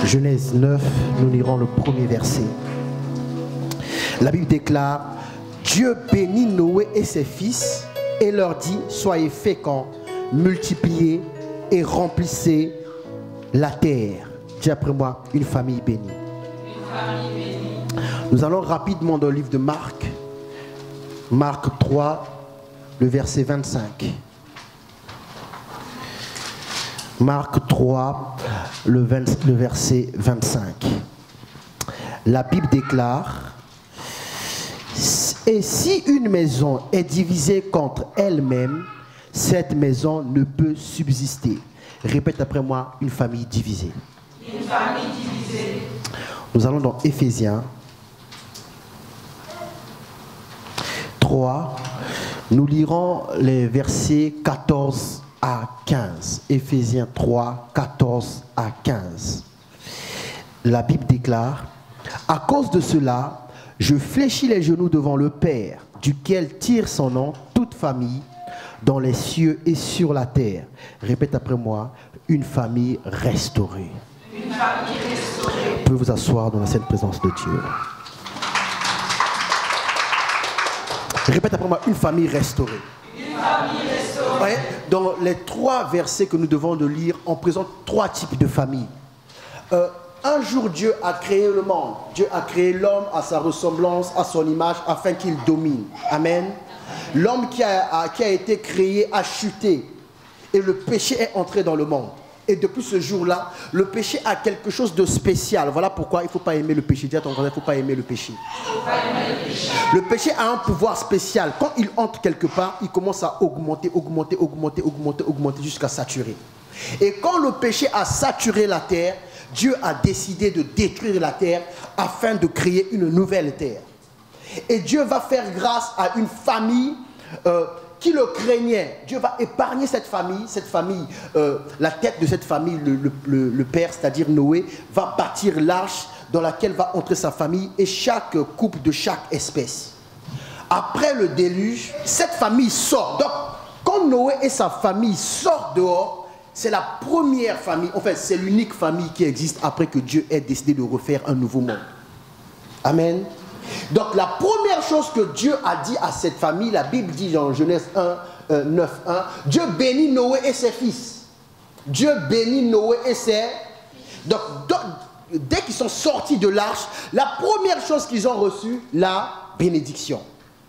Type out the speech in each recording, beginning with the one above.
Genèse 9, nous lirons le premier verset. La Bible déclare: Dieu bénit Noé et ses fils et leur dit: soyez féconds, multipliez et remplissez la terre. Dis après moi: une famille bénie. Une famille bénie. Nous allons rapidement dans le livre de Marc. Marc 3, le verset 25. Marc 3, le verset 25. La Bible déclare: et si une maison est divisée contre elle-même, cette maison ne peut subsister. Répète après moi: une famille divisée. Une famille divisée. Nous allons dans Éphésiens 3. Nous lirons les versets 14 à 15. Éphésiens 3, 14 à 15. La Bible déclare: à cause de cela, je fléchis les genoux devant le Père, duquel tire son nom toute famille dans les cieux et sur la terre. Répète après moi: une famille restaurée. Une famille restaurée. Vous pouvez vous asseoir dans la sainte présence de Dieu. Répète après moi: une famille restaurée. Une famille restaurée. Ouais, dans les 3 versets que nous devons de lire, on présente 3 types de familles. Un jour, Dieu a créé le monde. Dieu a créé l'homme à sa ressemblance, à son image, afin qu'il domine. Amen. L'homme qui a été créé a chuté. Et le péché est entré dans le monde. Et depuis ce jour-là, le péché a quelque chose de spécial. Voilà pourquoi il ne faut pas aimer le péché. Dis à ton voisin: il ne faut pas aimer le péché. Le péché a un pouvoir spécial. Quand il entre quelque part, il commence à augmenter jusqu'à saturer. Et quand le péché a saturé la terre, Dieu a décidé de détruire la terre afin de créer une nouvelle terre. Et Dieu va faire grâce à une famille qui le craignait. Dieu va épargner cette famille, la tête de cette famille, le père, c'est-à-dire Noé, va bâtir l'arche dans laquelle va entrer sa famille et chaque couple de chaque espèce. Après le déluge, cette famille sort. Donc, quand Noé et sa famille sortent dehors, c'est la première famille, en fait, c'est l'unique famille qui existe après que Dieu ait décidé de refaire un nouveau monde. Amen. Donc, la première chose que Dieu a dit à cette famille, la Bible dit dans Genèse 9, 1, Dieu bénit Noé et ses fils. Dieu bénit Noé et ses... Donc, dès qu'ils sont sortis de l'arche, la première chose qu'ils ont reçue, la bénédiction.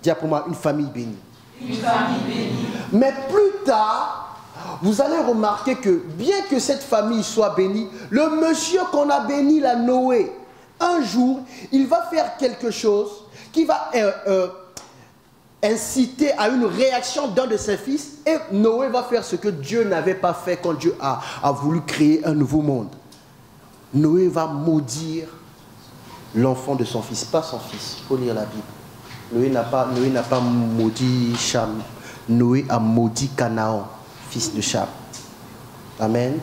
Dis pour moi: une famille bénie. Une famille bénie. Mais plus tard, vous allez remarquer que bien que cette famille soit bénie, le monsieur qu'on a béni, la Noé, un jour, il va faire quelque chose qui va inciter à une réaction d'un de ses fils, et Noé va faire ce que Dieu n'avait pas fait quand Dieu a voulu créer un nouveau monde. Noé va maudire l'enfant de son fils, pas son fils. Il faut lire la Bible. Noé n'a pas maudit Cham. Noé a maudit Canaan, fils de Cham. Amen.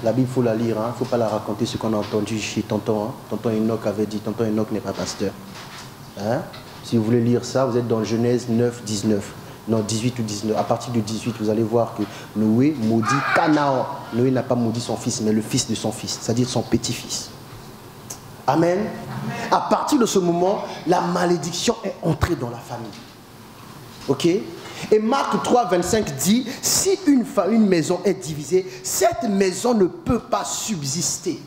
La Bible, il faut la lire, il ne faut pas la raconter ce qu'on a entendu chez tonton. Tonton Enoch avait dit, tonton Enoch n'est pas pasteur. Si vous voulez lire ça, vous êtes dans Genèse 9, 19. Non, 18 ou 19. À partir de 18, vous allez voir que Noé maudit Canaan. Noé n'a pas maudit son fils, mais le fils de son fils, c'est-à-dire son petit-fils. Amen. Amen. À partir de ce moment, la malédiction est entrée dans la famille. Ok? Et Marc 3, 25 dit: si une maison est divisée, cette maison ne peut pas subsister.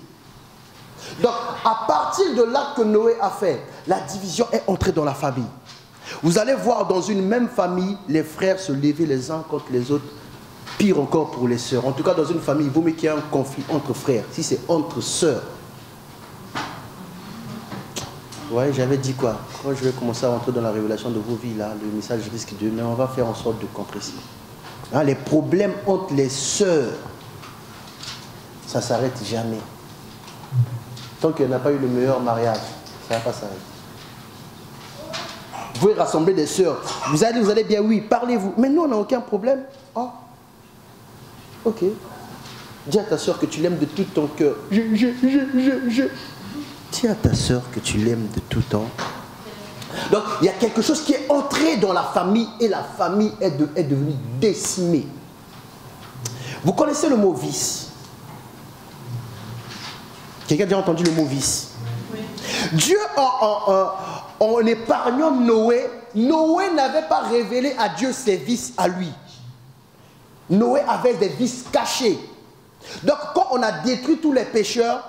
Donc, à partir de l'acte que Noé a fait, la division est entrée dans la famille. Vous allez voir dans une même famille, les frères se lever les uns contre les autres, pire encore pour les sœurs. En tout cas, dans une famille, il vaut mieux qu'il y ait un conflit entre frères. Si c'est entre sœurs, ouais, j'avais dit quoi? Quand je vais commencer à rentrer dans la révélation de vos vies, là, le message risque de... Mais on va faire en sorte de compresser. Les problèmes entre les sœurs, ça ne s'arrête jamais. Tant qu'elle n'a pas eu le meilleur mariage, ça ne va pas s'arrêter. Vous pouvez rassembler des sœurs. Vous allez bien, oui, parlez-vous. Mais nous, on n'a aucun problème. Oh, ok. Dis à ta sœur que tu l'aimes de tout ton cœur. Dis à ta sœur que tu l'aimes de tout temps. Donc, il y a quelque chose qui est entré dans la famille et la famille est devenue décimée. Vous connaissez le mot vice? Quelqu'un a déjà entendu le mot vice? Oui. Dieu, en épargnant Noé, Noé n'avait pas révélé à Dieu ses vices à lui. Noé avait des vices cachés. Donc quand on a détruit tous les pécheurs,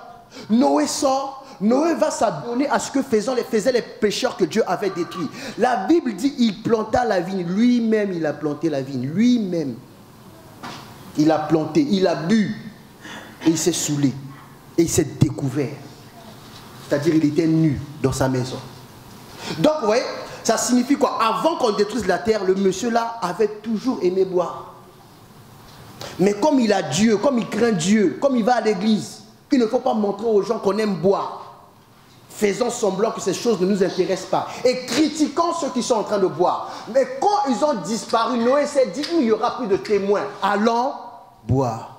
Noé sort, Noé va s'adonner à ce que faisaient les pécheurs que Dieu avait détruits. La Bible dit il planta la vigne. Lui-même, il a planté la vigne. Lui-même. Il a planté, il a bu. Et il s'est saoulé. Et il s'est découvert. C'est-à-dire il était nu dans sa maison. Donc, vous voyez, ça signifie quoi? Avant qu'on détruise la terre, le monsieur-là avait toujours aimé boire. Mais comme il a Dieu, comme il craint Dieu, comme il va à l'église, il ne faut pas montrer aux gens qu'on aime boire. Faisons semblant que ces choses ne nous intéressent pas. Et critiquons ceux qui sont en train de boire. Mais quand ils ont disparu, Noé s'est dit, il n'y aura plus de témoins. Allons boire.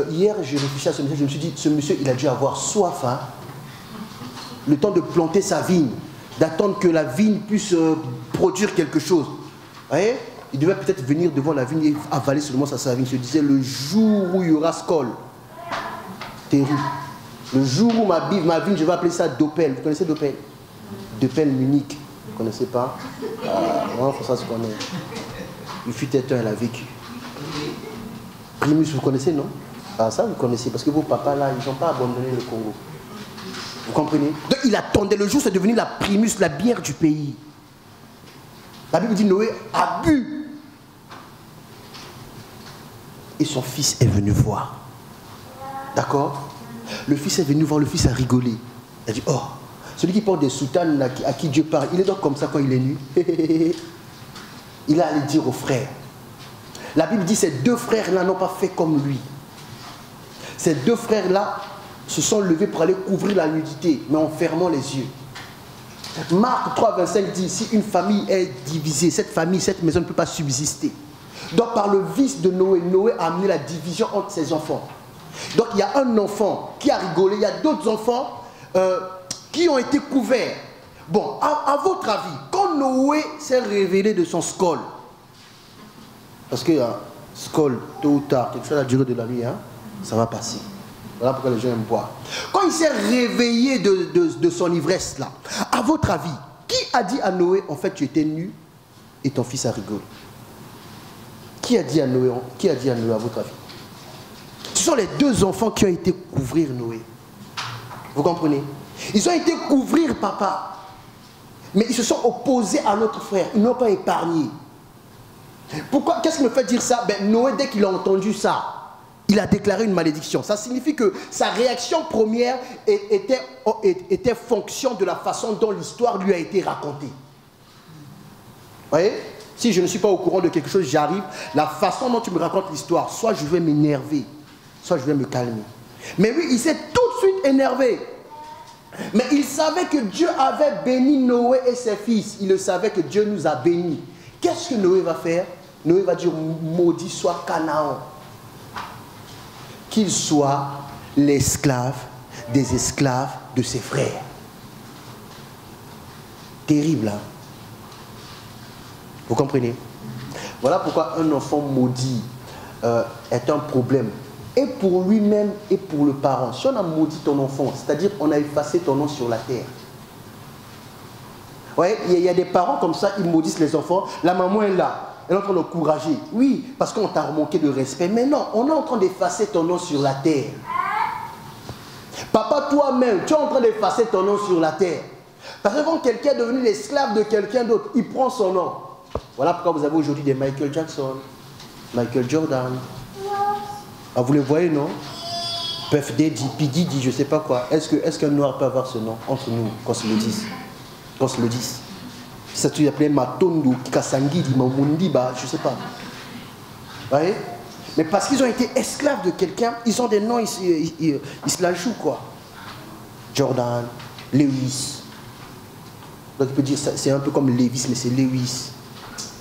Hier, je réfléchissais à ce monsieur, je me suis dit, ce monsieur, il a dû avoir soif. Hein? Le temps de planter sa vigne, d'attendre que la vigne puisse produire quelque chose. Vous voyez? Il devait peut-être venir devant la vigne et avaler seulement sa vigne. Il se disait, le jour où il y aura Skol, terrible. Le jour où ma vigne, je vais appeler ça Dopel. Vous connaissez Dopel? Dopel Munich. Vous ne connaissez pas? Non, ça se connaît. Il fut un, elle a vécu. Primus, vous connaissez, non? Ah, ça, vous connaissez, parce que vos papas, là, ils n'ont pas abandonné le Congo. Vous comprenez? Donc, il attendait le jour, c'est devenu la Primus, la bière du pays. La Bible dit, Noé a bu. Et son fils est venu voir. D'accord? Le fils est venu voir, le fils a rigolé. Il a dit, oh, celui qui porte des soutanes à qui Dieu parle, il est donc comme ça quand il est nu. Il a allé dire aux frères. La Bible dit, ces deux frères-là n'ont pas fait comme lui. Ces deux frères-là se sont levés pour aller couvrir la nudité, mais en fermant les yeux. Marc 3, 25 dit, si une famille est divisée, cette famille, cette maison ne peut pas subsister. Donc par le vice de Noé, Noé a amené la division entre ses enfants. Donc il y a un enfant qui a rigolé, il y a d'autres enfants qui ont été couverts. Bon, à votre avis, quand Noé s'est révélé de son Skol, parce que Skol, tôt ou tard, quelque chose à la durée de la nuit, hein, ça va passer. Voilà pourquoi les gens aiment boire. Quand il s'est réveillé de son ivresse là, à votre avis, qui a dit à Noé, en fait tu étais nu et ton fils a rigolé? Qui a dit à Noé, à votre avis? Ce sont les deux enfants qui ont été couvrir Noé. Vous comprenez? Ils ont été couvrir papa. Mais ils se sont opposés à l'autre frère. Ils n'ont pas épargné. Pourquoi? Qu'est-ce qui me fait dire ça? Ben, Noé, dès qu'il a entendu ça, il a déclaré une malédiction. Ça signifie que sa réaction première était fonction de la façon dont l'histoire lui a été racontée. Vous voyez? Si je ne suis pas au courant de quelque chose, j'arrive. La façon dont tu me racontes l'histoire, soit je vais m'énerver, soit je vais me calmer. Mais lui, il s'est tout de suite énervé. Mais il savait que Dieu avait béni Noé et ses fils. Il le savait que Dieu nous a bénis. Qu'est-ce que Noé va faire? Noé va dire, maudit soit Canaan. Qu'il soit l'esclave des esclaves de ses frères. Terrible, hein? Vous comprenez? Voilà pourquoi un enfant maudit est un problème. Et pour lui-même et pour le parent. Si on a maudit ton enfant, c'est-à-dire on a effacé ton nom sur la terre. Ouais, il y a des parents comme ça, ils maudissent les enfants. La maman est là, elle est en train de l'encourager. Oui, parce qu'on t'a manqué de respect. Mais non, on est en train d'effacer ton nom sur la terre. Papa, toi-même, tu es en train d'effacer ton nom sur la terre. Parce que quand quelqu'un est devenu l'esclave de quelqu'un d'autre, il prend son nom. Voilà pourquoi vous avez aujourd'hui des Michael Jackson, Michael Jordan. Ah, vous les voyez, non? Puff Daddy, P. Diddy, je ne sais pas quoi. Est-ce qu'un noir peut avoir ce nom entre nous, qu'on se le dise? Qu'on se le dise. Ça tu appelais Matondo, Kasangi, Mamundi, bah, je ne sais pas. Vous voyez? Mais parce qu'ils ont été esclaves de quelqu'un, ils ont des noms, ils se la jouent, quoi. Jordan, Lewis. Donc tu peux dire, c'est un peu comme Levis, mais c'est Lewis.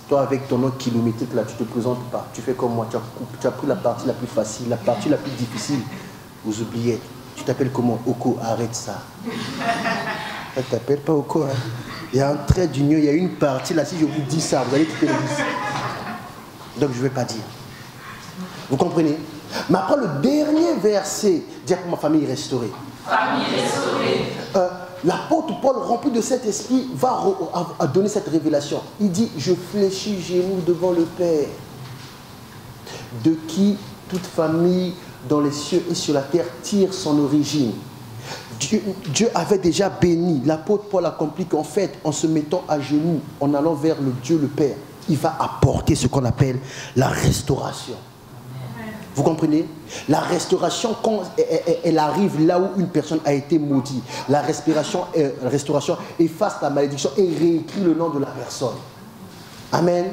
Toi, avec ton nom kilométrique, là, tu ne te présentes pas. Tu fais comme moi, tu as pris la partie la plus facile, la partie la plus difficile. Vous oubliez. Tu t'appelles comment? Oko, arrête ça. Tu ne t'appelles pas Oko. Hein? Il y a un trait d'union, il y a une partie, là, si je vous dis ça, vous allez quitter l'église. Donc, je ne vais pas dire. Vous comprenez? Mais après le dernier verset, dire que ma famille est restaurée. Famille restaurée. L'apôtre Paul, rempli de cet esprit, va donner cette révélation. Il dit, je fléchis genoux devant le Père, de qui toute famille dans les cieux et sur la terre tire son origine. Dieu avait déjà béni. L'apôtre Paul accomplit qu'en fait, en se mettant à genoux, en allant vers le Dieu le Père, il va apporter ce qu'on appelle la restauration. Vous comprenez? La restauration, quand elle arrive là où une personne a été maudite, la restauration efface la malédiction et réécrit le nom de la personne. Amen.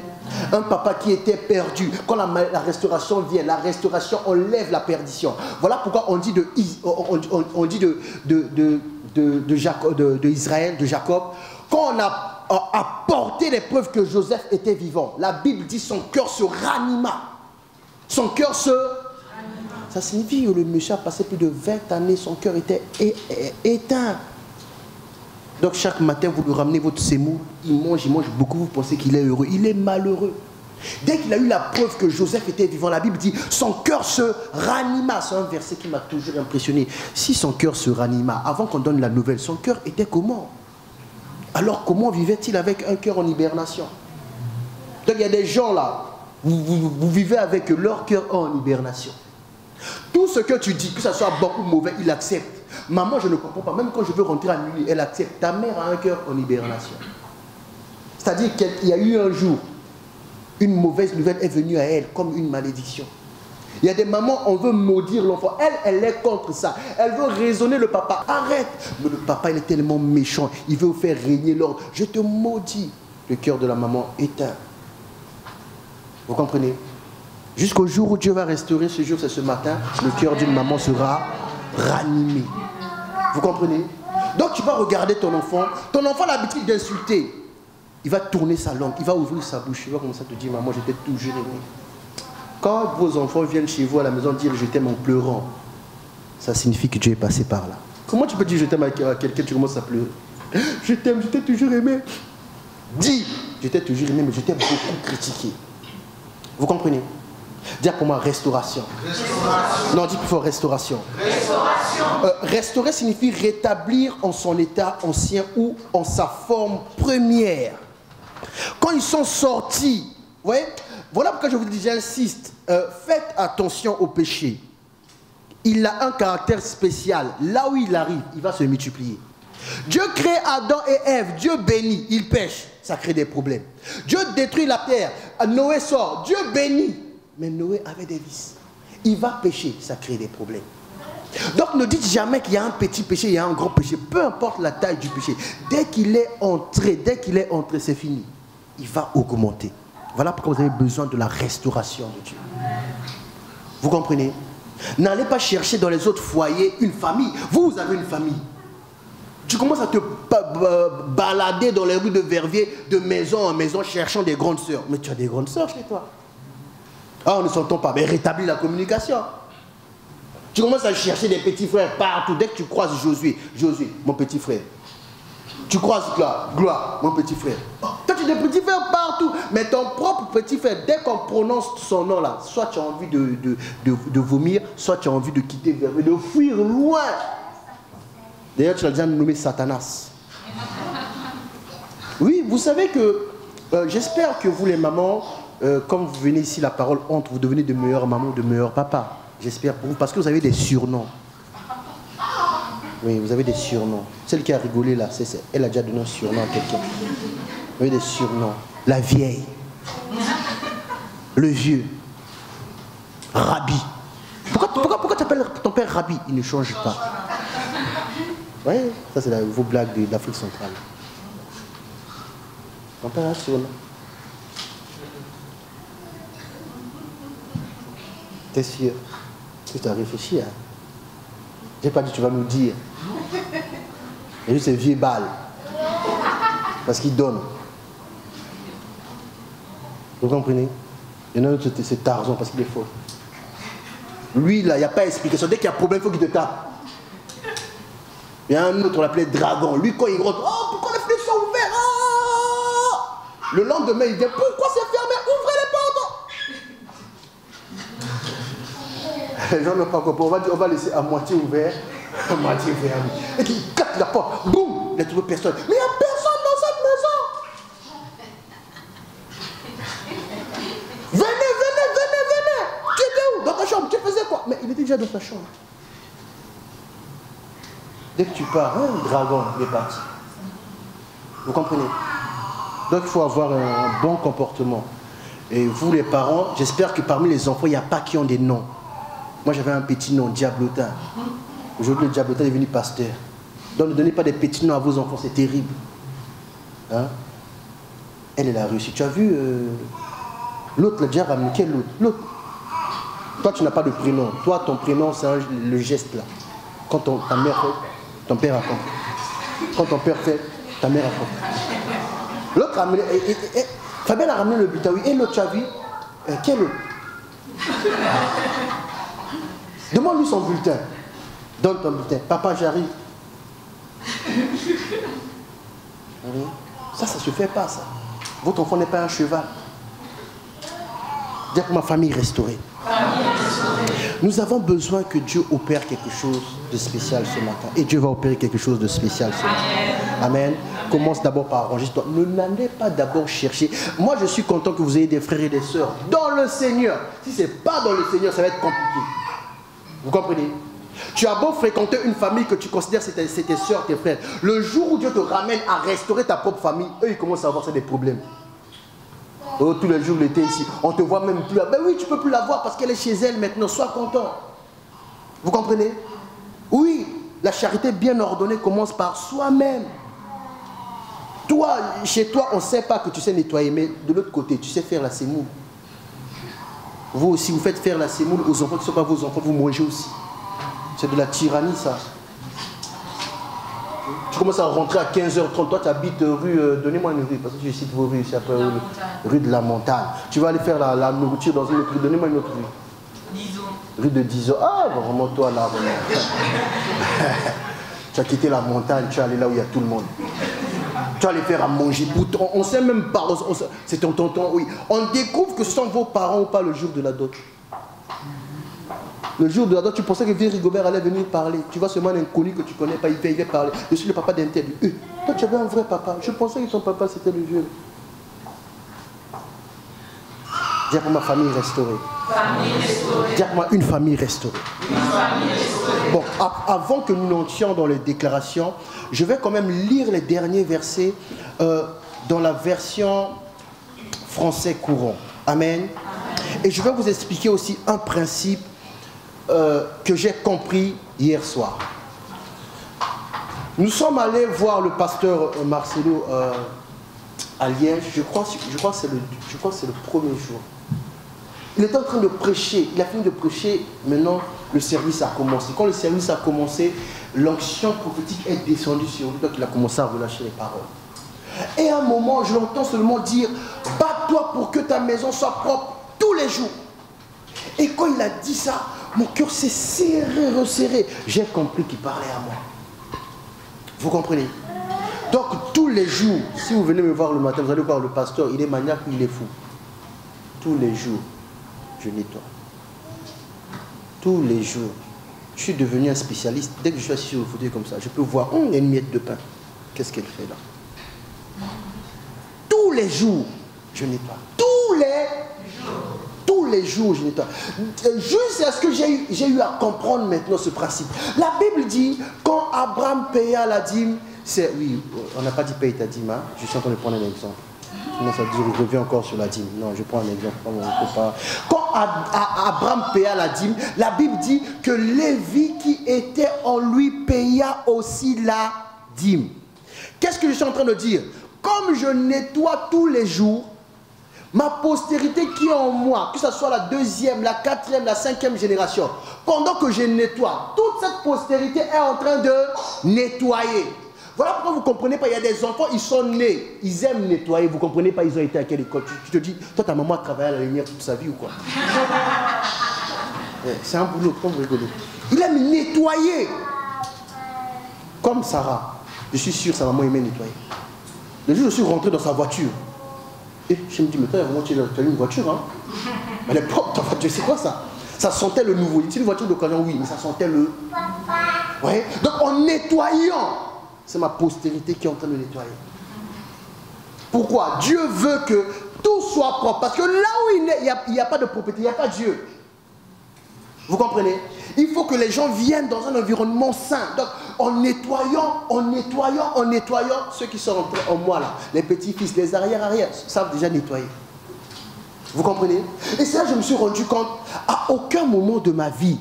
Un papa qui était perdu, quand la restauration vient, la restauration enlève la perdition. Voilà pourquoi on dit d'Israël, de Jacob, quand on a apporté les preuves que Joseph était vivant, la Bible dit son cœur se ranima. Son cœur se... Ça signifie que le monsieur a passé plus de 20 années, son cœur était éteint. Donc chaque matin, vous lui ramenez votre semoule, il mange beaucoup, vous pensez qu'il est heureux. Il est malheureux. Dès qu'il a eu la preuve que Joseph était vivant, la Bible dit, son cœur se ranima. C'est un verset qui m'a toujours impressionné. Si son cœur se ranima, avant qu'on donne la nouvelle, son cœur était comment? Alors comment vivait-il avec un cœur en hibernation? Donc il y a des gens là, vous vivez avec leur cœur en hibernation. Tout ce que tu dis, que ce soit bon ou mauvais, il accepte. Maman, je ne comprends pas. Même quand je veux rentrer à minuit, elle accepte. Ta mère a un cœur en hibernation. C'est-à-dire qu'il y a eu un jour, une mauvaise nouvelle est venue à elle comme une malédiction. Il y a des mamans, on veut maudire l'enfant. Elle est contre ça. Elle veut raisonner le papa. Arrête. Mais le papa, il est tellement méchant. Il veut vous faire régner l'ordre. Je te maudis. Le cœur de la maman éteint. Vous comprenez? Jusqu'au jour où Dieu va restaurer, ce jour, c'est ce matin, le cœur d'une maman sera ranimé. Vous comprenez? Donc tu vas regarder ton enfant a l'habitude d'insulter. Il va tourner sa langue, il va ouvrir sa bouche, il va commencer à te dire, maman, je t'ai toujours aimé. Quand vos enfants viennent chez vous à la maison dire je t'aime en pleurant, ça signifie que Dieu est passé par là. Comment tu peux dire je t'aime à quelqu'un, tu commences à pleurer? Je t'aime, je t'ai toujours aimé. Dis, je t'ai toujours aimé, mais je t'ai beaucoup critiqué. Vous comprenez? Dis pour moi restauration. Restauration. Non, dis plus fort restauration. Restauration. Restaurer signifie rétablir en son état ancien ou en sa forme première. Quand ils sont sortis, vous voyez, voilà pourquoi je vous dis, j'insiste, faites attention au péché. Il a un caractère spécial. Là où il arrive, il va se multiplier. Dieu crée Adam et Ève, Dieu bénit, ils pêchent, ça crée des problèmes. Dieu détruit la terre, Noé sort, Dieu bénit. Mais Noé avait des vices. Il va pécher, ça crée des problèmes. Donc ne dites jamais qu'il y a un petit péché, il y a un gros péché. Peu importe la taille du péché. Dès qu'il est entré, c'est fini. Il va augmenter. Voilà pourquoi vous avez besoin de la restauration de Dieu. Vous comprenez? N'allez pas chercher dans les autres foyers une famille. Vous avez une famille. Tu commences à te balader dans les rues de Verviers, de maison en maison, cherchant des grandes sœurs. Mais tu as des grandes sœurs chez toi. Ah, on ne s'entend pas, mais rétablis la communication. Tu commences à chercher des petits frères partout. Dès que tu croises Josué, mon petit frère. Tu croises Gloire, mon petit frère. Oh, toi, tu as des petits frères partout. Mais ton propre petit frère, dès qu'on prononce son nom là, soit tu as envie de vomir, soit tu as envie de quitter Verviers, de fuir loin. D'ailleurs, tu l'as déjà nommé Satanas. Oui, vous savez que, j'espère que vous les mamans, comme vous venez ici, la parole entre, vous devenez de meilleures mamans, de meilleurs papas. J'espère pour vous, parce que vous avez des surnoms. Oui, vous avez des surnoms. Celle qui a rigolé là, elle a déjà donné un surnom à quelqu'un. Vous avez des surnoms. La vieille. Le vieux. Rabbi. Pourquoi tu appelles ton père Rabbi? Il ne change pas. Oui, ça c'est vos blagues de l'Afrique centrale. Ton père a un surnom. T'es sûr? Que tu as réfléchi, hein? J'ai pas dit tu vas nous dire. Et lui c'est vieux balle. Parce qu'il donne. Vous comprenez? Il y en a un autre c'est Tarzan parce qu'il est faux. Lui là, il n'y a pas d'explication. Dès qu'il y a un problème, il faut qu'il te tape. Il y a un autre, on l'appelait Dragon. Lui quand il rentre, oh pourquoi les fenêtres sont ouvertes? Oh! Le lendemain il vient, pourquoi c'est fermé? Ouvrez les portes! Les gens n'ont pas compris. On va laisser à moitié ouvert. À moitié ouvert. Et qui capte la porte. Boum! Il n'y a trouvé personne. Mais il n'y a personne dans cette maison. Venez. Tu étais où? Dans ta chambre. Tu faisais quoi? Mais il était déjà dans sa chambre. Dès que tu pars, un dragon, il est parti. Vous comprenez? Donc il faut avoir un bon comportement. Et vous les parents, j'espère que parmi les enfants, il n'y a pas qui ont des noms. Moi j'avais un petit nom, Diablotin. Aujourd'hui le Diablotin est devenu pasteur. Donc ne donnez pas des petits noms à vos enfants, c'est terrible. Hein? Elle a réussi. Tu as vu l'autre, le diable, quel autre? L'autre. Toi tu n'as pas de prénom. Toi ton prénom c'est le geste là. Quand ta mère fait, ton père a compris. Quand ton père fait, ta mère a compris. L'autre a amené. Fabien a ramené le bulletin, oui. Et l'autre, tu as vu? Quel autre? Demande-lui son bulletin. Donne ton bulletin. Papa, j'arrive. Ça se fait pas, ça. Votre enfant n'est pas un cheval. Dis pour ma famille restaurée. Nous avons besoin que Dieu opère quelque chose de spécial ce matin. Et Dieu va opérer quelque chose de spécial ce matin. Amen. Commence d'abord par arranger toi. Ne n'allez pas d'abord chercher. Moi, je suis content que vous ayez des frères et des sœurs dans le Seigneur. Si ce n'est pas dans le Seigneur, ça va être compliqué. Vous comprenez? Tu as beau fréquenter une famille que tu considères c'est tes sœurs, tes frères. Le jour où Dieu te ramène à restaurer ta propre famille, eux, ils commencent à avoir des problèmes. Oh, tous les jours, l'été ici, on te voit même plus. Ben oui, tu ne peux plus la voir parce qu'elle est chez elle maintenant. Sois content. Vous comprenez? Oui, la charité bien ordonnée commence par soi-même. Toi, chez toi, on ne sait pas que tu sais nettoyer, mais de l'autre côté, tu sais faire la sémoule. Vous aussi, vous faites faire la sémoule aux enfants qui ne sont pas vos enfants, vous mangez aussi. C'est de la tyrannie, ça. Tu commences à rentrer à 15h30, toi tu habites rue, donnez-moi une rue, parce que je cite vos rues ici après, rue de la Montagne. Tu vas aller faire la nourriture dans une autre rue, donnez-moi une autre rue. Dizon. Rue de Dizon. Ah, vraiment toi là, vraiment. Tu as quitté la montagne, tu es allé là où il y a tout le monde. Tu vas aller faire à manger. On ne sait même pas, c'est ton tonton, oui. On découvre que ce sont vos parents ou pas le jour de la dot. Le jour de la dot, tu pensais que Vieux Rigobert allait venir parler. Tu vois seulement un inconnu que tu ne connais pas, il va parler. Je suis le papa d'un tel. Toi, tu avais un vrai papa. Je pensais que ton papa, c'était le vieux. Dis pour ma famille restaurée. Dis pour moi une famille restaurée. Bon, avant que nous n'entions dans les déclarations, je vais quand même lire les derniers versets dans la version français courant. Amen. Et je vais vous expliquer aussi un principe que j'ai compris hier soir. Nous sommes allés voir le pasteur Marcelo à Liège, je crois que c'est le premier jour. Il était en train de prêcher, il a fini de prêcher, maintenant le service a commencé. Quand le service a commencé, l'onction prophétique est descendue sur lui, donc il a commencé à relâcher les paroles. Et à un moment, je l'entends seulement dire, bats-toi pour que ta maison soit propre tous les jours. Et quand il a dit ça, mon cœur s'est serré, resserré. J'ai compris qu'il parlait à moi. Vous comprenez? Donc tous les jours, si vous venez me voir le matin, vous allez voir le pasteur, il est maniaque ou il est fou. Tous les jours, je nettoie. Tous les jours. Je suis devenu un spécialiste. Dès que je suis assis sur le fauteuil comme ça, je peux voir, il y a une miette de pain. Qu'est-ce qu'elle fait là? Tous les jours, je nettoie. Tous les jours, je nettoie. Juste à ce que j'ai eu à comprendre maintenant ce principe. La Bible dit, quand Abraham paya la dîme, oui, on n'a pas dit paye ta dîme, hein? Je suis en train de prendre un exemple. Sinon ça dit, je reviens encore sur la dîme. Non, je prends un exemple. Quand Abraham paya la dîme, la Bible dit que Lévi qui était en lui paya aussi la dîme. Qu'est-ce que je suis en train de dire? Comme je nettoie tous les jours, ma postérité qui est en moi, que ce soit la deuxième, la quatrième, la cinquième génération, pendant que je nettoie, toute cette postérité est en train de nettoyer. Voilà pourquoi vous ne comprenez pas, il y a des enfants, ils sont nés, ils aiment nettoyer, vous ne comprenez pas, ils ont été à quelle école? Tu te dis, toi ta maman a travaillé à la lumière toute sa vie ou quoi? C'est un boulot, comme vous rigolez. Il aime nettoyer. Comme Sarah, je suis sûr sa maman aimait nettoyer. Le jour où je suis rentré dans sa voiture, et je me dis, mais toi, tu as une voiture, hein? Elle est propre ta voiture, c'est quoi ça? Ça sentait le nouveau. C'est une voiture d'occasion, oui, mais ça sentait le... Ouais. Donc en nettoyant, c'est ma postérité qui est en train de nettoyer. Pourquoi? Dieu veut que tout soit propre. Parce que là où il est, il n'y a pas de propriété, il n'y a pas Dieu. Vous comprenez? Il faut que les gens viennent dans un environnement sain. Donc, en nettoyant, ceux qui sont rentrés en moi là, les petits-fils, les arrière-arrière, savent déjà nettoyer. Vous comprenez? Et c'est là que je me suis rendu compte, à aucun moment de ma vie,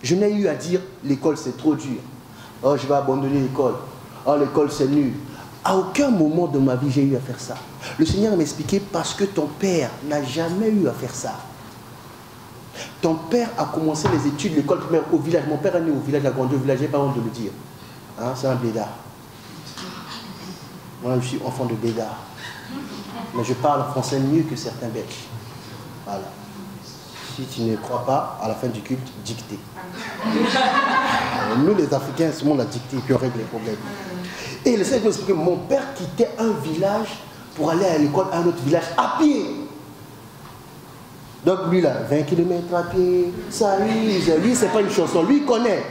je n'ai eu à dire, l'école c'est trop dur. Oh, je vais abandonner l'école. Oh, l'école c'est nul. À aucun moment de ma vie, j'ai eu à faire ça. Le Seigneur m'expliquait, parce que ton père n'a jamais eu à faire ça. Ton père a commencé les études, l'école primaire au village. Mon père est né au village, il a grandi au village, j'ai pas honte de le dire. Hein, c'est un blédard. Moi, je suis enfant de blédard. Mais je parle français mieux que certains Belges. Voilà. Si tu ne crois pas, à la fin du culte, dictez. Nous, les Africains, souvent on a dicté et puis on règle les problèmes. Et le Seigneur m'explique que mon père quittait un village pour aller à l'école à un autre village à pied. Donc lui là, 20 km à pied, ça lui c'est pas une chanson, lui il connaît.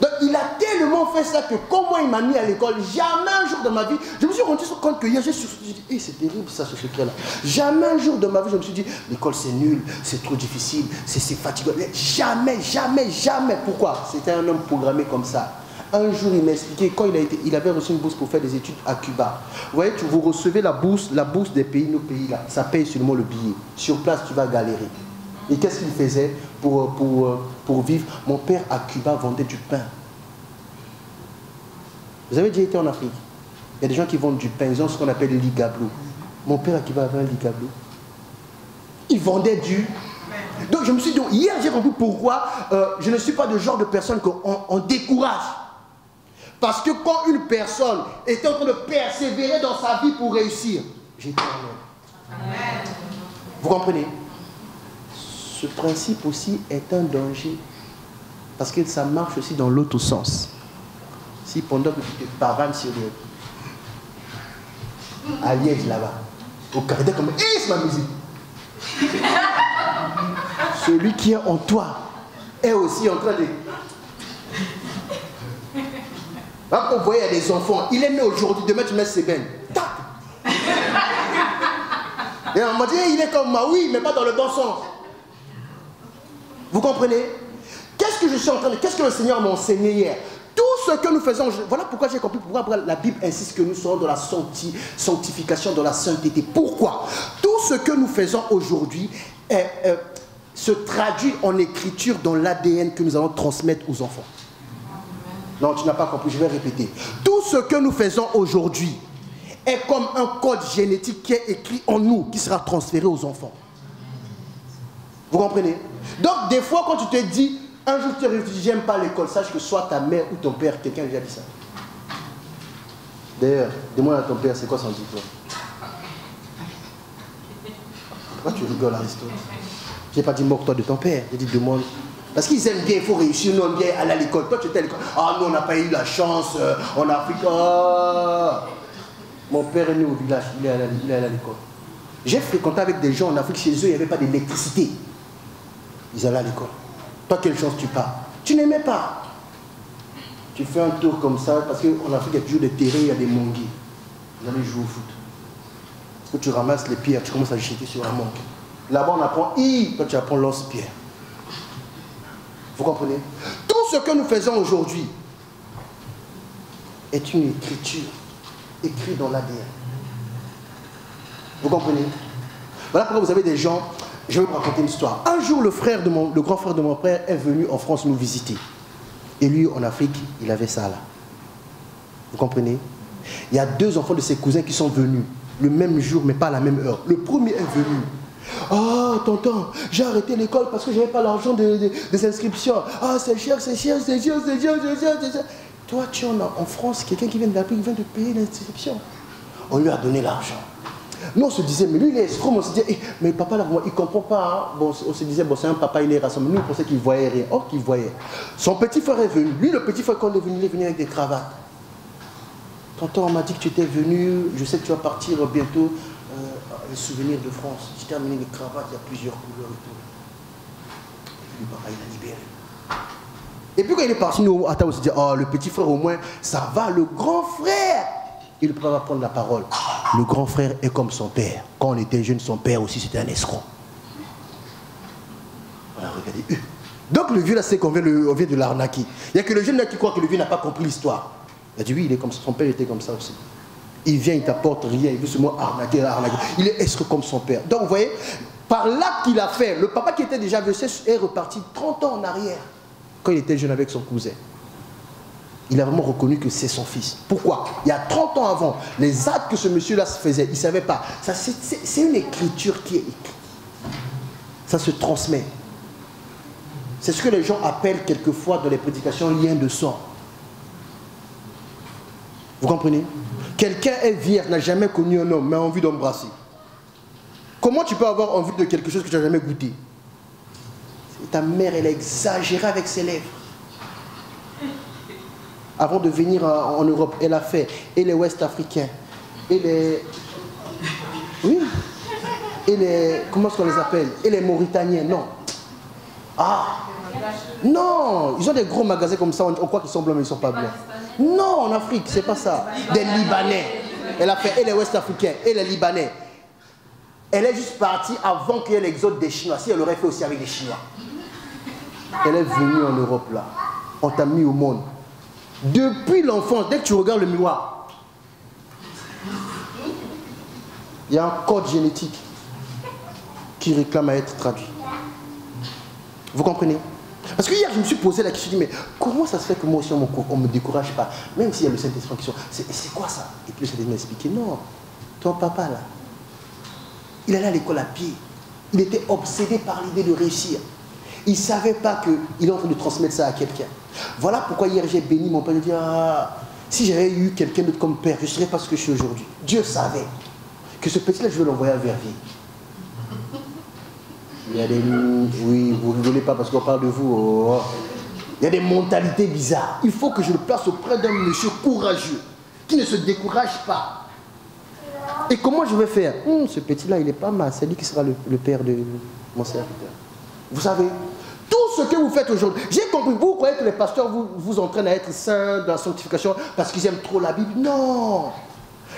Donc il a tellement fait ça que comment il m'a mis à l'école, jamais un jour de ma vie, je me suis rendu compte que hier j'ai dit, c'est terrible ça ce secret là. Jamais un jour de ma vie je me suis dit, l'école c'est nul, c'est trop difficile, c'est fatigant. Jamais, jamais, jamais. Pourquoi? C'était un homme programmé comme ça. Un jour, il m'a expliqué, quand il avait reçu une bourse pour faire des études à Cuba. Vous voyez, vous recevez la bourse des pays, nos pays là, ça paye seulement le billet. Sur place, tu vas galérer. Et qu'est-ce qu'il faisait pour vivre? Mon père à Cuba vendait du pain. Vous avez déjà été en Afrique? Il y a des gens qui vendent du pain, ils ont ce qu'on appelle le ligablo. Mon père à Cuba avait un ligablo. Il vendait du... Donc je me suis dit, hier j'ai compris pourquoi je ne suis pas le genre de personne qu'on décourage. Parce que quand une personne est en train de persévérer dans sa vie pour réussir, j'étais en l'air. Vous comprenez? Ce principe aussi est un danger. Parce que ça marche aussi dans l'autre sens. Si pendant que tu te pavanes sur à Liège là-bas, au Canada comme c'est ma musique. Celui qui est en toi est aussi en train de... Quand on voyait des enfants, il est né aujourd'hui, demain tu mets ses bains. Et on m'a dit, il est comme moi, oui, mais pas dans le bon sens. Vous comprenez? Qu'est-ce que je suis en train de... Qu'est-ce que le Seigneur m'a enseigné hier? Tout ce que nous faisons, voilà pourquoi j'ai compris, pourquoi la Bible insiste que nous serons dans la sanctification, dans la sainteté. Pourquoi? Tout ce que nous faisons aujourd'hui se traduit en écriture dans l'ADN que nous allons transmettre aux enfants. Non, tu n'as pas compris, je vais répéter. Tout ce que nous faisons aujourd'hui est comme un code génétique qui est écrit en nous, qui sera transféré aux enfants. Vous comprenez? Donc, des fois, quand tu te dis, un jour tu réfléchis, j'aime pas l'école, sache que soit ta mère ou ton père, quelqu'un a déjà dit ça. D'ailleurs, demande à ton père, c'est quoi son diplôme? Pourquoi tu rigoles, Aristote? Je n'ai pas dit moque-toi de ton père, j'ai dit demande. Parce qu'ils aiment bien, il faut réussir, nous on aime bien aller à l'école. Toi tu étais à l'école. Ah nous on n'a pas eu la chance en Afrique. Ah. Mon père est né au village, il est allé à l'école. J'ai fréquenté avec des gens en Afrique, chez eux il n'y avait pas d'électricité. Ils allaient à l'école. Toi quelle chance tu pars? Tu n'aimais pas. Tu fais un tour comme ça, parce qu'en Afrique il y a toujours des terrains, il y a des monguis. Vous allez jouer au foot. Parce que tu ramasses les pierres, tu commences à jeter sur un mangue. Là-bas on apprend I, toi tu apprends lance-pierre. Vous comprenez? Tout ce que nous faisons aujourd'hui est une écriture écrite dans l'ADN. Vous comprenez? Voilà pourquoi vous avez des gens... Je vais vous raconter une histoire. Un jour, le grand frère de mon frère est venu en France nous visiter. Et lui, en Afrique, il avait ça là. Vous comprenez? Il y a 2 enfants de ses cousins qui sont venus le même jour, mais pas à la même heure. Le premier est venu. Oh, tonton, j'ai arrêté l'école parce que je n'avais pas l'argent des inscriptions. Ah, c'est cher, c'est cher, c'est cher, c'est cher, c'est cher, c'est cher. Toi, tu en as en France, quelqu'un qui vient de l'Afrique, vient de payer l'inscription. On lui a donné l'argent. Nous, on se disait, mais lui, il est escroc. On se disait, mais papa, là, il ne comprend pas. Hein. Bon, on se disait, bon, c'est un papa, il est rassemblé. Nous, on pensait qu'il ne voyait rien. Or, qu'il voyait. Son petit frère est venu. Lui, le petit frère, quand il est venu avec des cravates. Tonton, on m'a dit que tu étais venu. Je sais que tu vas partir bientôt. Les souvenirs de France. J'ai terminé les cravates, il y a plusieurs couleurs et tout. le papa, il a libéré. Et puis quand il est parti, nous, à table, on se dit, oh, le petit frère au moins, ça va, le grand frère. Et le papa va prendre la parole. Le grand frère est comme son père. Quand on était jeune, son père aussi, c'était un escroc. Voilà, regardez. Donc le vieux là, c'est qu'on vient de l'arnaquer. Il n'y a que le jeune là qui croit que le vieux n'a pas compris l'histoire. Il a dit oui, il est comme ça, son père était comme ça aussi. Il vient, il t'apporte rien, il veut seulement arnaquer. Il est escroc comme son père. Donc vous voyez, par l'acte qu'il a fait, le papa qui était déjà versé est reparti 30 ans en arrière, quand il était jeune avec son cousin. Il a vraiment reconnu que c'est son fils. Pourquoi? Il y a 30 ans avant, les actes que ce monsieur-là se faisait, il ne savait pas. C'est une écriture qui est écrite. Ça se transmet. C'est ce que les gens appellent quelquefois dans les prédications lien de sang. Vous comprenez? Quelqu'un est vierge, n'a jamais connu un homme, mais a envie d'embrasser. Comment tu peux avoir envie de quelque chose que tu n'as jamais goûté? Ta mère, elle a exagéré avec ses lèvres. Avant de venir en Europe, elle a fait et les Ouest-Africains, et les... Oui. Et les... Comment est-ce qu'on les appelle? Et les Mauritaniens, non. Ah. Non, ils ont des gros magasins comme ça, on croit qu'ils sont blancs mais ils ne sont pas blancs. Non, en Afrique, c'est pas ça. Des Libanais. Elle a fait et les Ouest-Africains et les Libanais. Elle est juste partie avant qu'il y ait l'exode des Chinois. Si elle aurait fait aussi avec les Chinois. Elle est venue en Europe là. On t'a mis au monde. Depuis l'enfance, dès que tu regardes le miroir, il y a un code génétique qui réclame à être traduit. Vous comprenez? Parce que hier, je me suis posé la question, je me dis, mais comment ça se fait que moi aussi, on ne me décourage pas? Même s'il y a le Saint-Esprit qui sont... C'est quoi ça? Et puis le Saint-Esprit m'a expliqué, non, ton papa là, il allait à l'école à pied. Il était obsédé par l'idée de réussir. Il ne savait pas qu'il est en train de transmettre ça à quelqu'un. Voilà pourquoi hier, j'ai béni mon père. Je dis, ah, si j'avais eu quelqu'un d'autre comme père, je ne serais pas ce que je suis aujourd'hui. Dieu savait que ce petit-là, je vais l'envoyer à Verviers. Il y a des... Oui, vous ne rigolez pas parce qu'on parle de vous. Oh. Il y a des mentalités bizarres. Il faut que je le place auprès d'un monsieur courageux, qui ne se décourage pas. Et comment je vais faire? Ce petit-là, il est pas mal. C'est lui qui sera le père de mon serviteur. Vous savez, tout ce que vous faites aujourd'hui, j'ai compris, vous croyez que les pasteurs vous entraînent à être saints dans la sanctification parce qu'ils aiment trop la Bible? Non.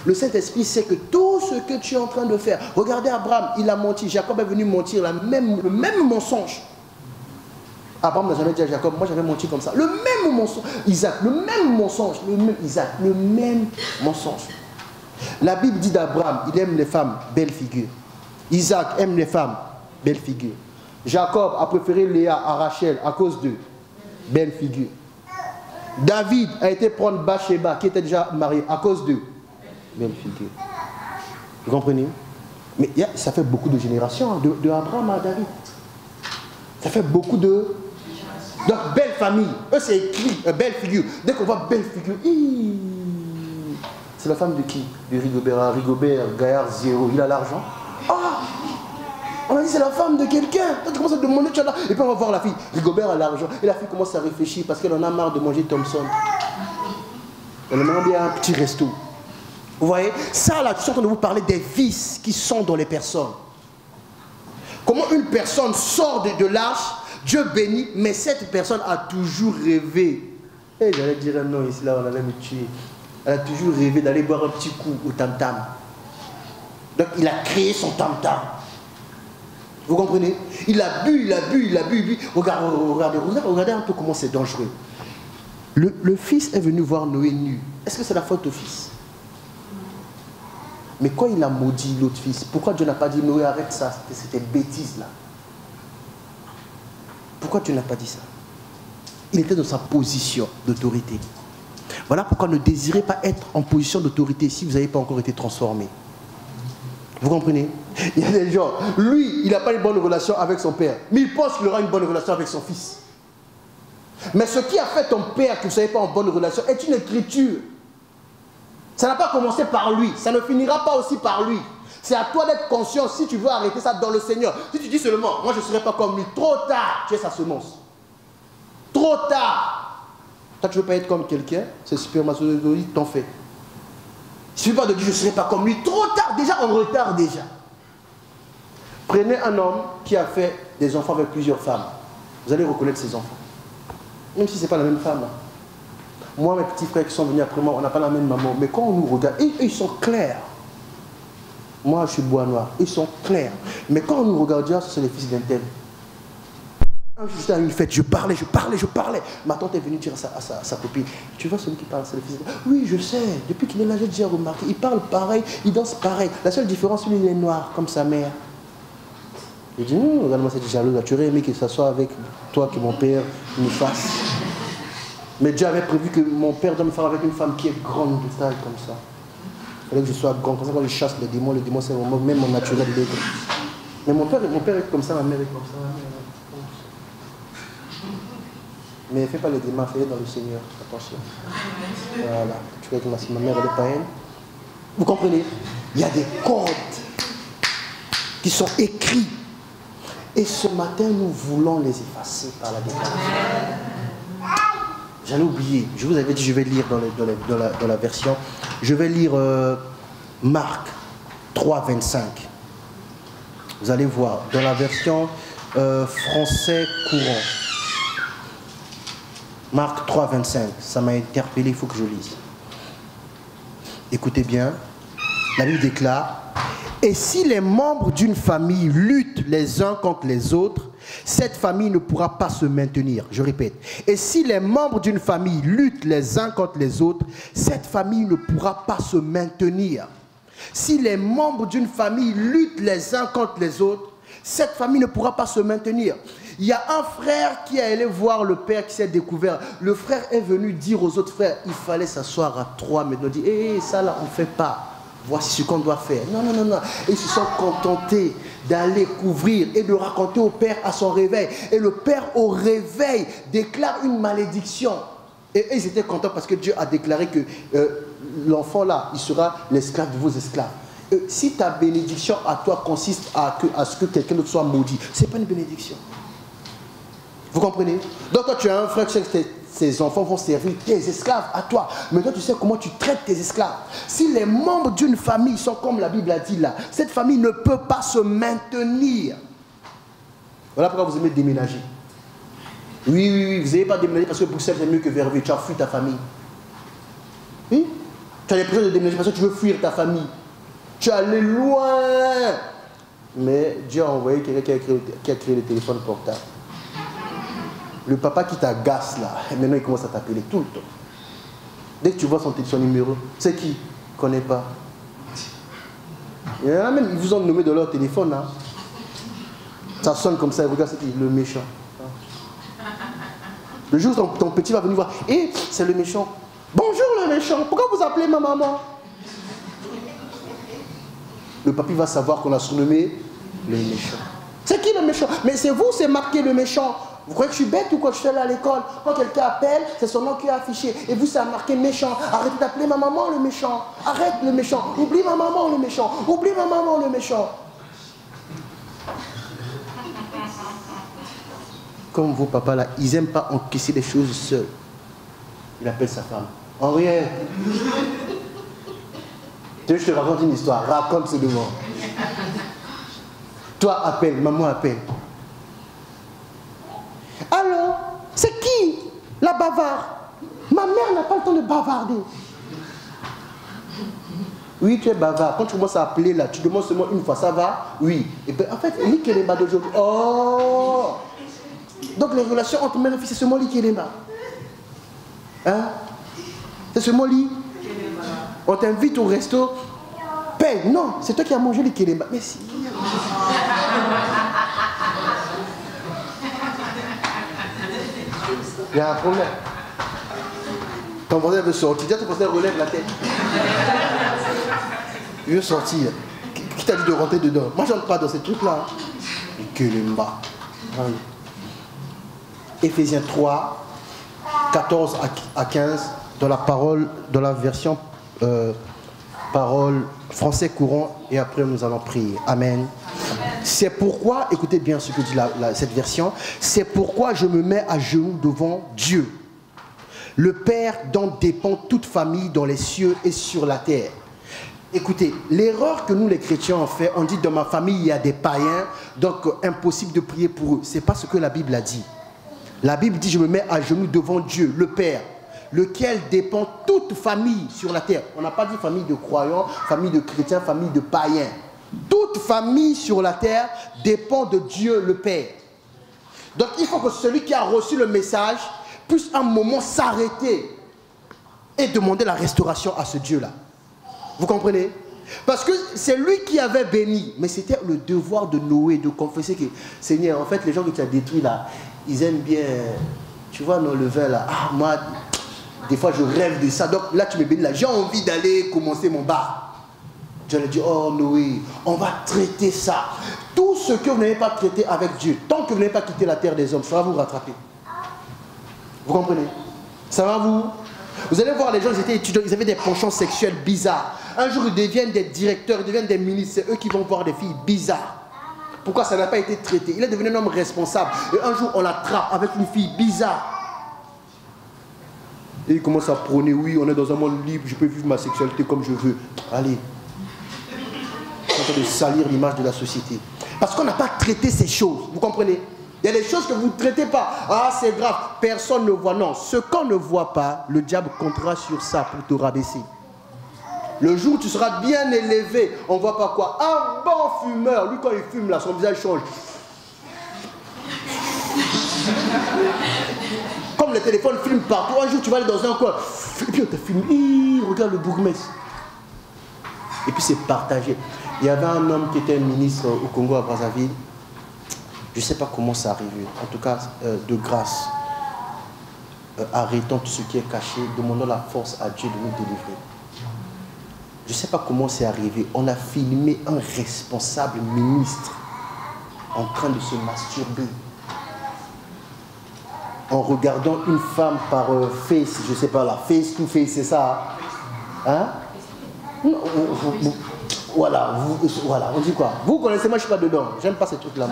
Le Saint-Esprit sait que tout ce que tu es en train de faire, regardez Abraham, il a menti, Jacob est venu mentir, le même mensonge. Abraham n'a jamais dit à Jacob, moi j'avais menti comme ça. Le même mensonge, Isaac, le même mensonge, le même mensonge. La Bible dit d'Abraham, il aime les femmes, belle figure. Isaac aime les femmes, belle figure. Jacob a préféré Léa à Rachel à cause de belle figure. David a été prendre Bathsheba, qui était déjà mariée, à cause de belle figure. Vous comprenez? Mais ça fait beaucoup de générations, de Abraham à David. Ça fait beaucoup de... Donc, belle famille. Eux, c'est écrit, belle figure. Dès qu'on voit belle figure, c'est la femme de qui? De Rigobert. Rigobert, Gaillard, zéro. Il a l'argent. Ah! On a dit c'est la femme de quelqu'un. Tu commences à demander, tu as là. Et puis on va voir la fille. Rigobert a l'argent. Et la fille commence à réfléchir parce qu'elle en a marre de manger Thompson. Elle aimerait bien un petit resto. Vous voyez? Ça là, je suis en train de vous parler des vices qui sont dans les personnes. Comment une personne sort de l'arche, Dieu bénit, mais cette personne a toujours rêvé. Et j'allais dire un nom ici, là, on allait me tuer. Elle a toujours rêvé d'aller boire un petit coup au tam-tam. Donc il a créé son tam-tam. Vous comprenez? Il a bu, il a bu, il a bu, il a bu. Regardez un peu comment c'est dangereux. Le fils est venu voir Noé nu. Est-ce que c'est la faute au fils? Mais quand il a maudit l'autre fils, pourquoi Dieu n'a pas dit Noé arrête ça, c'était bêtise-là? Pourquoi Dieu n'a pas dit ça? Il était dans sa position d'autorité. Voilà pourquoi ne désirez pas être en position d'autorité si vous n'avez pas encore été transformé. Vous comprenez? Il y a des gens, lui, il n'a pas une bonne relation avec son père, mais il pense qu'il aura une bonne relation avec son fils. Mais ce qui a fait ton père que vous ne soyez pas en bonne relation est une écriture. Ça n'a pas commencé par lui, ça ne finira pas aussi par lui. C'est à toi d'être conscient si tu veux arrêter ça dans le Seigneur. Si tu dis seulement, moi je ne serai pas comme lui, trop tard, tu es sa semence. Trop tard. Toi tu ne veux pas être comme quelqu'un, c'est spermatozoïde, t'en fais. Il ne suffit pas de dire je ne serai pas comme lui, trop tard, déjà en retard déjà. Prenez un homme qui a fait des enfants avec plusieurs femmes. vous allez reconnaître ces enfants. Même si ce n'est pas la même femme. Moi, mes petits frères qui sont venus après moi, on n'a pas la même maman. Mais quand on nous regarde, ils sont clairs. Moi, je suis bois noir. Ils sont clairs. Mais quand on nous regarde, c'est les fils d'un tel. Un jour, j'étais à une fête, je parlais. Ma tante est venue dire à sa copine, tu vois celui qui parle, c'est le fils d'un tel. Oui, je sais. Depuis qu'il est là, j'ai déjà remarqué. Il parle pareil, il danse pareil. La seule différence, lui, il est noir, comme sa mère. Je dis, non, regarde-moi cette jalouse là. Tu aurais aimé que ça soit avec toi que mon père me fasse. Mais Dieu avait prévu que mon père doit me faire avec une femme qui est grande de taille comme ça. Il fallait que je sois grand. Comme ça, quand je chasse les démons c'est même mon naturel. Mais mon père est comme ça, ma mère est comme ça. Mais ne fais pas les démons, fais-les dans le Seigneur. Attention. Voilà. Tu vois que ma mère, elle est païenne. Vous comprenez? Il y a des codes qui sont écrits. Et ce matin, nous voulons les effacer par la déclaration. J'allais oublier. Je vous avais dit, je vais lire dans la version. Je vais lire Marc 3, 25. Vous allez voir. Dans la version français courant. Marc 3, 25. Ça m'a interpellé, il faut que je lise. Écoutez bien. La Bible déclare: et si les membres d'une famille luttent les uns contre les autres, cette famille ne pourra pas se maintenir. Je répète. Et si les membres d'une famille luttent les uns contre les autres, cette famille ne pourra pas se maintenir. Si les membres d'une famille luttent les uns contre les autres, cette famille ne pourra pas se maintenir. Il y a un frère qui est allé voir le père qui s'est découvert. Le frère est venu dire aux autres frères, il fallait s'asseoir à trois. Mais il dit, ça là on ne fait pas. Voici ce qu'on doit faire. Non. Ils se sont contentés d'aller couvrir et de raconter au père à son réveil. Et le père au réveil déclare une malédiction. Et ils étaient contents parce que Dieu a déclaré que l'enfant là, il sera l'esclave de vos esclaves. Si ta bénédiction à toi consiste à ce que quelqu'un d'autre soit maudit, ce n'est pas une bénédiction. Vous comprenez? Donc quand tu as un frère, tu sais que ces enfants vont servir tes esclaves à toi. Mais toi, tu sais comment tu traites tes esclaves. Si les membres d'une famille sont comme la Bible a dit là, cette famille ne peut pas se maintenir. Voilà pourquoi vous aimez déménager. Oui, vous n'aimez pas déménager parce que Bruxelles c'est mieux que Verviers. Tu as fui ta famille. Oui? Tu as l'impression de déménager parce que tu veux fuir ta famille. Tu es allé loin. Mais Dieu a envoyé quelqu'un qui a créé le téléphone portable. Le papa qui t'agace là, maintenant il commence à t'appeler tout le temps. Dès que tu vois son numéro, c'est qui? Ne connaît pas. Il y en a même, ils vous ont nommé de leur téléphone. Hein. Ça sonne comme ça, regarde, c'est qui? Le méchant. Le jour où ton petit va venir voir, c'est le méchant. Bonjour le méchant, pourquoi vous appelez ma maman? Le papy va savoir qu'on a surnommé le méchant. C'est qui le méchant? Mais c'est vous, c'est marqué le méchant. Vous croyez que je suis bête ou quoi? Je suis allé à l'école. Quand quelqu'un appelle, c'est son nom qui est affiché. Et vous, ça a marqué méchant. Arrêtez d'appeler ma maman le méchant. Arrête le méchant. Oublie ma maman le méchant. Oublie ma maman le méchant. Comme vos papas là, ils n'aiment pas encaisser les choses seuls. Il appelle sa femme. Henriette. Je te raconte une histoire. Raconte ce devant. Toi, appelle. Maman appelle. Alors, c'est qui la bavarde? Ma mère n'a pas le temps de bavarder. Oui, tu es bavard. Quand tu commences à appeler là, tu demandes seulement une fois, ça va? Oui. Et bien, en fait, l'Ikéléma d'aujourd'hui. Oh! Donc les relations entre mère et fille, c'est seulement l'Ikéléma. Hein? C'est seulement l'Ikéléma. On t'invite au resto, paye. Non, c'est toi qui as mangé l'Ikéléma. Mais si. Il y a un problème. Ton voisin veut sortir. Déjà, ton voisin relève la tête. Il veut sortir. Qui t'a dit de rentrer dedans? Moi, je n'entre pas dans ces trucs-là. Et que le bas. Éphésiens 3, 14 à 15, dans la parole, dans la version parole français courant, et après nous allons prier. Amen. C'est pourquoi, écoutez bien ce que dit cette version, c'est pourquoi je me mets à genoux devant Dieu, le Père dont dépend toute famille dans les cieux et sur la terre. Écoutez, l'erreur que nous les chrétiens ont fait, on dit dans ma famille il y a des païens, donc impossible de prier pour eux. Ce n'est pas ce que la Bible a dit. La Bible dit, je me mets à genoux devant Dieu, le Père, lequel dépend toute famille sur la terre. On n'a pas dit famille de croyants, famille de chrétiens, famille de païens. Toute famille sur la terre dépend de Dieu, le Père. Donc il faut que celui qui a reçu le message puisse un moment s'arrêter et demander la restauration à ce Dieu-là. Vous comprenez? Parce que c'est lui qui avait béni, mais c'était le devoir de Noé de confesser que, Seigneur, en fait, les gens que tu as détruits là, ils aiment bien, tu vois, dans le vin là, ah, moi, des fois je rêve de ça, donc là tu me bénis là, j'ai envie d'aller commencer mon bar. Dieu lui dit, oh Noé, on va traiter ça. Tout ce que vous n'avez pas traité avec Dieu, tant que vous n'avez pas quitté la terre des hommes, ça va vous rattraper. Vous comprenez? Ça va vous... Vous allez voir, les gens, ils étaient étudiants, ils avaient des penchants sexuels bizarres. Un jour, ils deviennent des directeurs, ils deviennent des ministres, c'est eux qui vont voir des filles bizarres. Pourquoi ça n'a pas été traité? Il est devenu un homme responsable. Et un jour, on l'attrape avec une fille bizarre. Et il commence à prôner, oui, on est dans un monde libre, je peux vivre ma sexualité comme je veux. Allez. C'est en train de salir l'image de la société. Parce qu'on n'a pas traité ces choses, vous comprenez? Il y a des choses que vous ne traitez pas. Ah, c'est grave, personne ne voit. Non, ce qu'on ne voit pas, le diable comptera sur ça pour te rabaisser. Le jour où tu seras bien élevé, on ne voit pas quoi. Un bon fumeur, lui quand il fume là, son visage change. Comme les téléphones filment partout, un jour tu vas aller dans un coin, et puis on te filme, regarde le bourgmestre. Et puis c'est partagé. Il y avait un homme qui était ministre au Congo à Brazzaville. Je ne sais pas comment c'est arrivé. En tout cas, de grâce, arrêtons tout ce qui est caché, demandons la force à Dieu de nous délivrer. Je ne sais pas comment c'est arrivé. On a filmé un responsable ministre en train de se masturber. En regardant une femme par face, je ne sais pas, la face to face, c'est ça? Hein? Voilà, on dit quoi? Vous connaissez, moi je ne suis pas dedans. J'aime pas ces trucs-là.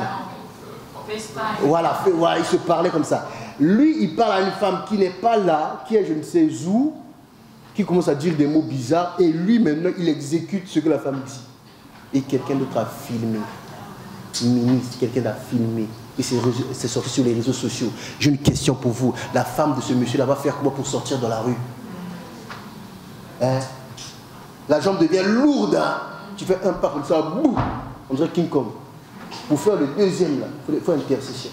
Voilà, il se parlait comme ça. Lui, il parle à une femme qui n'est pas là, qui est je ne sais où, qui commence à dire des mots bizarres, et lui maintenant, il exécute ce que la femme dit. Et quelqu'un d'autre a filmé. Ministre, quelqu'un a filmé. Et c'est sorti sur les réseaux sociaux. J'ai une question pour vous. La femme de ce monsieur-là va faire quoi pour sortir dans la rue? Hein? La jambe devient lourde. Hein? Tu fais un pas comme ça, boum, on dirait King Kong. Pour faire le deuxième, là, il faut intercession.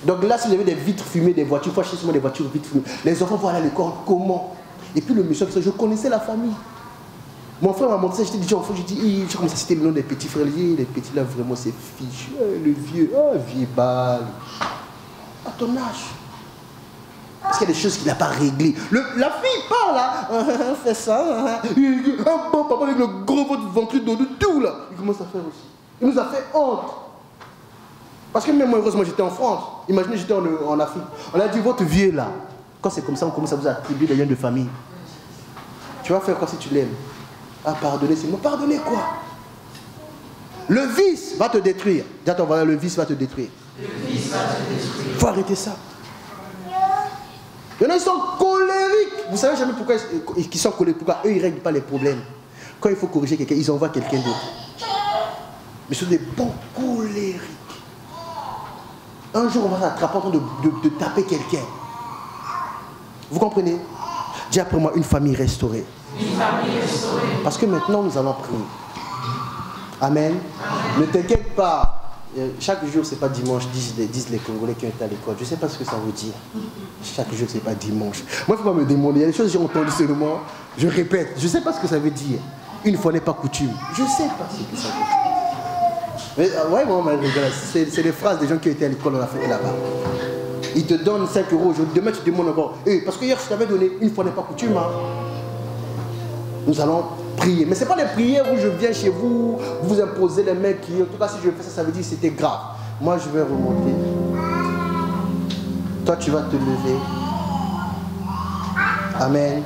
Donc là, si vous avez des vitres fumées, des voitures, il faut acheter seulement des voitures vitres fumées. Les enfants vont aller à l'école, comment? Et puis le monsieur, je connaissais la famille. Mon frère m'a montré ça, j'étais déjà enfant, j'ai dit, j'ai commencé à citer le nom des petits frères. Les petits là, vraiment, c'est fichu. Le vieux, vieux balle. À ton âge. Parce qu'il y a des choses qu'il n'a pas réglées. La fille part là, fait ça. Un bon papa avec le gros ventre de tout là. Il commence à faire aussi. Il nous a fait honte. Parce que même moi, heureusement, j'étais en France. Imaginez, j'étais en Afrique. On a dit, votre vieux là, quand c'est comme ça, on commence à vous attribuer des liens de famille. Tu vas faire quoi si tu l'aimes? Ah, pardonner, c'est moi. Pardonner quoi? Le vice va te détruire. Dis à ton voisin, le vice va te détruire. Le vice va te détruire. Il faut arrêter ça. Il y en a, ils sont colériques. Vous savez jamais pourquoi ils sont colériques. Pourquoi eux, ils ne règlent pas les problèmes. Quand il faut corriger quelqu'un, ils envoient quelqu'un d'autre. Mais ce sont des bons colériques. Un jour, on va s'attraper en train de taper quelqu'un. Vous comprenez? Dis après moi, une famille restaurée. Une famille restaurée. Parce que maintenant, nous allons prier. Amen. Amen. Ne t'inquiète pas. Chaque jour, ce n'est pas dimanche, disent les Congolais qui ont été à l'école. Je ne sais pas ce que ça veut dire. Chaque jour, ce n'est pas dimanche. Moi, il ne faut pas me demander. Il y a des choses que j'ai entendues seulement. Je répète. Je ne sais pas ce que ça veut dire. Une fois n'est pas coutume. Je ne sais pas ce que ça veut dire. Mais ouais, c'est les phrases des gens qui ont été à l'école en Afrique là-bas. Ils te donnent 5 euros aujourd'hui. Demain, tu te demandes encore. Parce que hier, je t'avais donné. Une fois n'est pas coutume. Hein. Nous allons prier. Mais ce n'est pas des prières où je viens chez vous, vous imposez les mecs qui... En tout cas, si je fais ça, ça veut dire que c'était grave. Moi, je vais remonter. Toi, tu vas te lever. Amen.